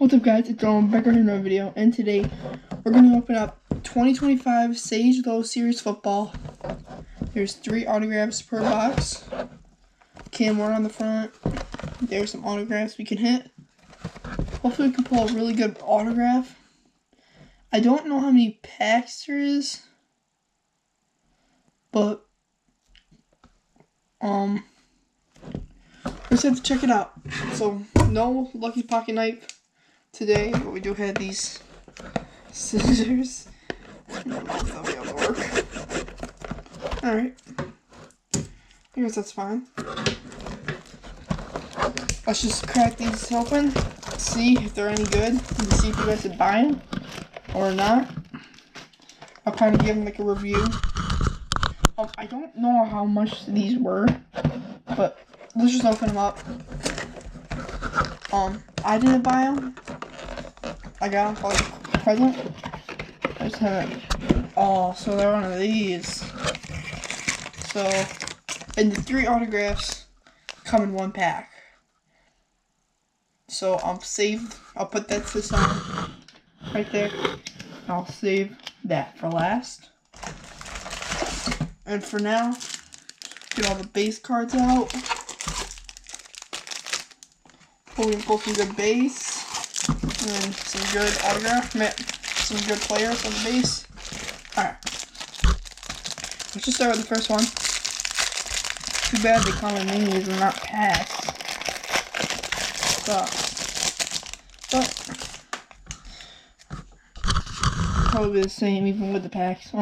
What's up, guys? It's John back here in another video, and today we're going to open up 2025 Sage Low Series Football. There's 3 autographs per box. Cam Ward on the front. There's some autographs we can hit. Hopefully we can pull a really good autograph. I don't know how many packs there is, but we just have to check it out. So no lucky pocket knife today, but we do have these scissors. I don't know if they'll be able to work. Alright. I guess that's fine. Let's just crack these open, see if they're any good, and see if you guys should buy them or not. I'll kind of give them like a review. I don't know how much these were, but let's just open them up. I didn't buy them. I got them for like a present. I just haven't. Oh, so they're one of these. So, and the 3 autographs come in 1 pack. So I'll put that to the side right there. I'll save that for last. And for now, get all the base cards out. Hopefully we can pull some good base. And some good autograph. Some good players on the base. Alright. Let's just start with the first one. Too bad they come in minis and not packs. But probably the same even with the packs.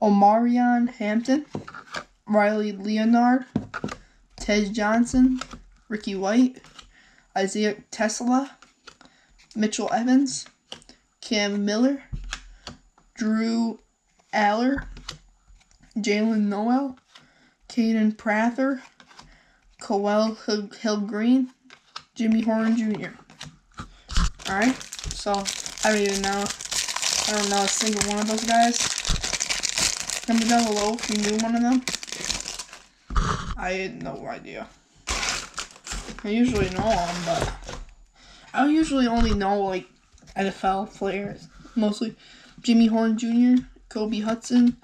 MR.FRESHTASTIC, Riley Leonard, Ted Johnson, Ricky White, Isaiah Tesla, Mitchell Evans, Cam Miller, Drew Aller, Jalen Noel, Caden Prather, Coel Hill Green, Jimmy Horn Jr. Alright, so I don't know a single one of those guys. Comment down below if you knew one of them. I had no idea. I usually know them, but I usually only know like NFL players. Mostly Jimmy Horn Jr., Kobe Hudson,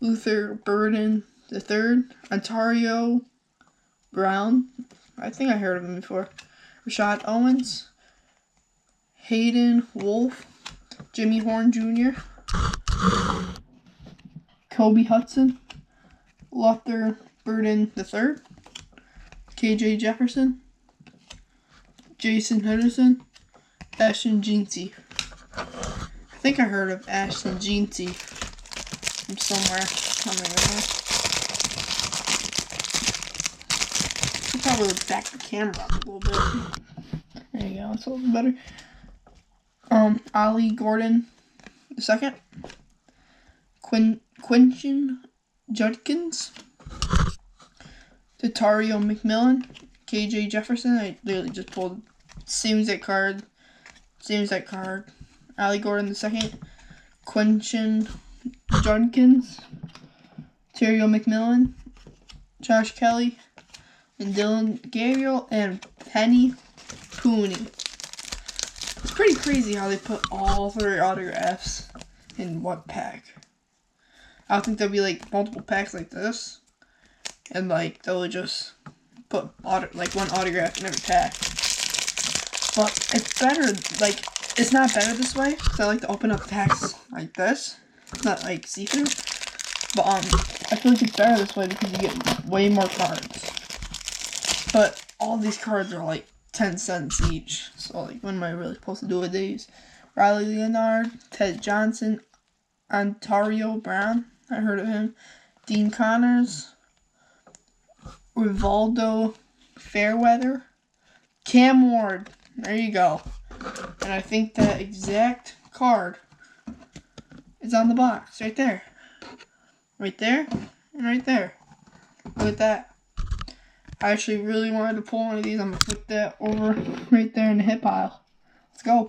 Luther Burden III, Ontario Brown. I think I heard of him before. Rashad Owens, Hayden Wolf, Jimmy Horn Jr., Kobe Hudson, Luther Burden III, KJ Jefferson, Jason Henderson, Ashton Jeanty. I think I heard of Ashton Jeanty from somewhere. I don't remember. I'll probably back the camera up a little bit. There you go, it's a little better. Ollie Gordon II, Quinton Judkins, Tatario McMillan, KJ Jefferson. I literally just pulled same exact card. Ollie Gordon II, Quinton Judkins, Terrio McMillan, Josh Kelly, and Dylan Gabriel, and Penny Pooney. It's pretty crazy how they put all 3 autographs in 1 pack. I don't think there'll be like multiple packs like this, and like they'll just put like 1 autograph in every pack. But it's better, like it's not better this way, because I like to open up packs like this. It's not like see-through, but I feel like it's better this way because you get way more cards. But all these cards are like 10 cents each, so like what am I really supposed to do with these? Riley Leonard, Ted Johnson, Ontario Brown, I heard of him, Dean Connors, Rivaldo Fairweather, Cam Ward, there you go. And I think that exact card is on the box, right there. Right there, and right there. Look at that. I actually really wanted to pull one of these. I'm going to put that over right there in the hit pile. Let's go.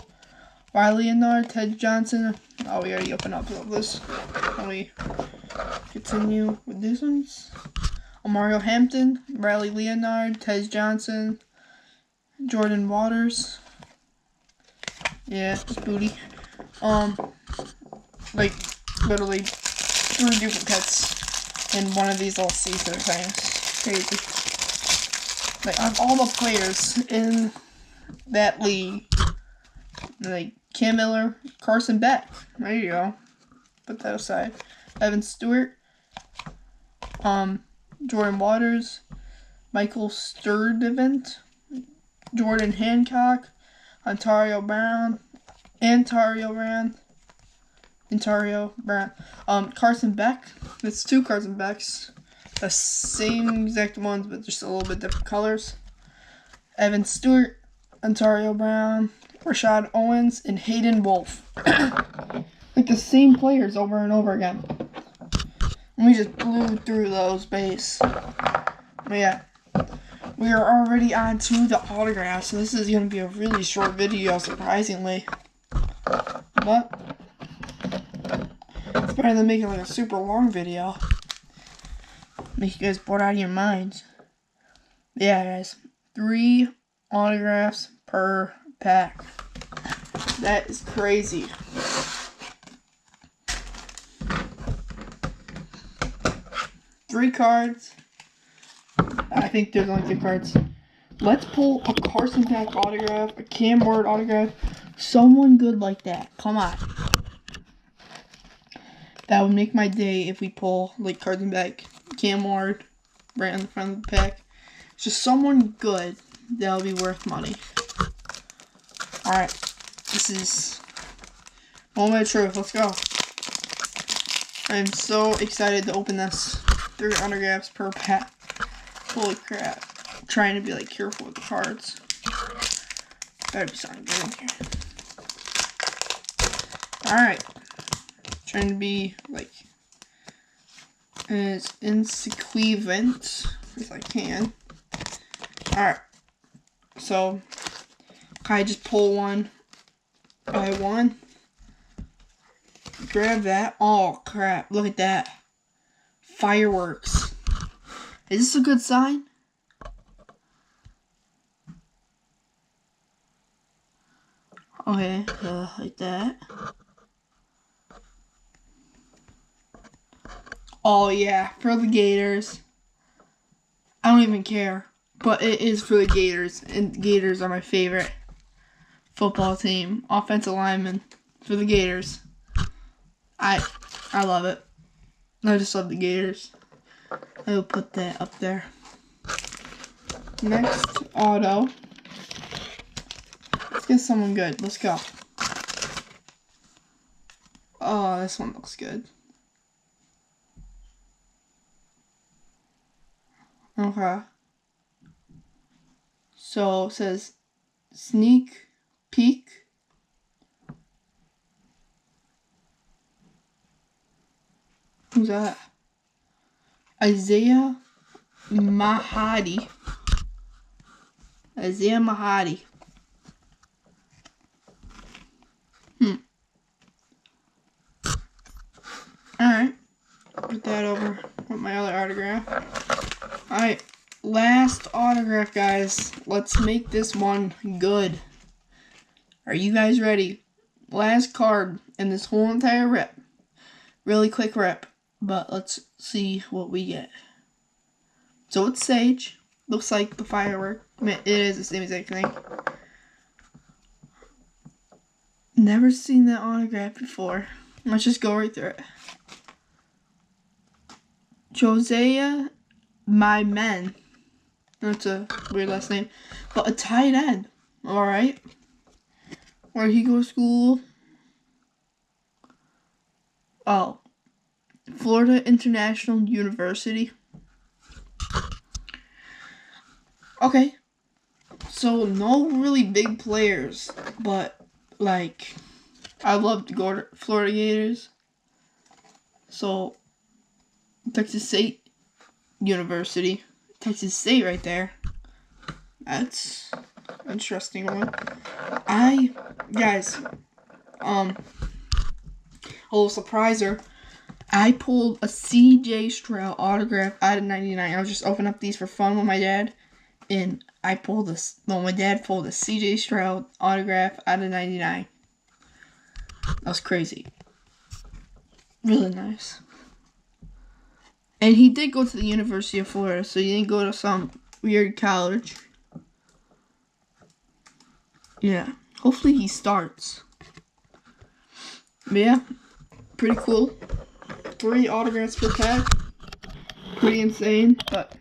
Riley Leonard, Ted Johnson. Oh, we already opened up this. Can we continue with these ones? Mario Hampton, Riley Leonard, Ted Johnson, Jordan Waters, Yeah, just booty. Like, literally 3 different pets in one of these little see-through things. Crazy. Like, all the players in that league. Like, Cam Miller, Carson Beck. There you go. Put that aside. Evan Stewart. Jordan Waters. Michael Sturdivant. Jordan Hancock. Ontario Brown. Carson Beck. It's 2 Carson Becks. The same exact ones, but just a little bit different colors. Evan Stewart, Ontario Brown, Rashad Owens, and Hayden Wolf. Like the same players over and over again. And we just blew through those base. But yeah. We are already on to the autographs, so this is going to be a really short video, surprisingly. But it's better than making like a super long video. Make you guys bored out of your minds. Yeah, guys. 3 autographs per pack. That is crazy. Three cards. I think there's only 2 cards. Let's pull a Carson Beck autograph, a Cam Ward autograph. Someone good like that. Come on. That would make my day if we pull like Carson Beck, Cam Ward, right on the front of the pack. Just someone good that'll be worth money. Alright. This is moment of truth. Let's go. I'm so excited to open this. 3 autographs per pack. Holy crap. I'm trying to be like careful with the cards. Better be something good in here. Alright. Trying to be like as insequent as I can. Alright. So I just pull one by one. Grab that. Oh crap. Look at that. Fireworks. Is this a good sign? Okay, like that. Oh yeah, for the Gators. I don't even care, but it is for the Gators, and Gators are my favorite football team. Offensive lineman for the Gators. I love it. I just love the Gators. I will put that up there. Next auto. Let's get someone good. Let's go. Oh, this one looks good. Okay. So it says sneak peek. Who's that? Isaiah Mahadi. Alright. Put that over with my other autograph. Alright. Last autograph, guys. Let's make this one good. Are you guys ready? Last card in this whole entire rip. Really quick rip. But let's see what we get. So it's Sage. Looks like the firework. I mean, it is the same exact thing. Never seen that autograph before. Let's just go right through it. Josiah My Men. That's a weird last name. But a tight end. Alright. Where he go to school? Oh. Florida International University. Okay. So, no really big players. But, like, I love to go to Florida Gators. So, Texas State University. Texas State right there. That's an interesting one. Guys, a little surpriser. I pulled a CJ Stroud autograph out of 99. I was just opening up these for fun with my dad. And I pulled this. No, my dad pulled a CJ Stroud autograph out of 99. That was crazy. Really nice. And he did go to the University of Florida, so he didn't go to some weird college. Yeah. Hopefully he starts. But yeah, pretty cool. 3 autographs per pack. Pretty insane, but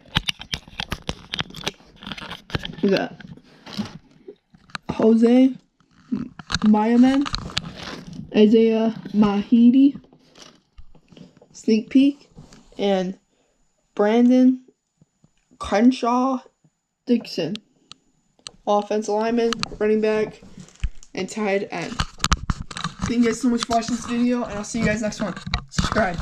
we got Jose Mayaman, Isaiah Mahidi, sneak peek, and Brandon Crenshaw Dixon, offensive lineman, running back, and tight end. Thank you guys so much for watching this video, and I'll see you guys next one. Subscribe.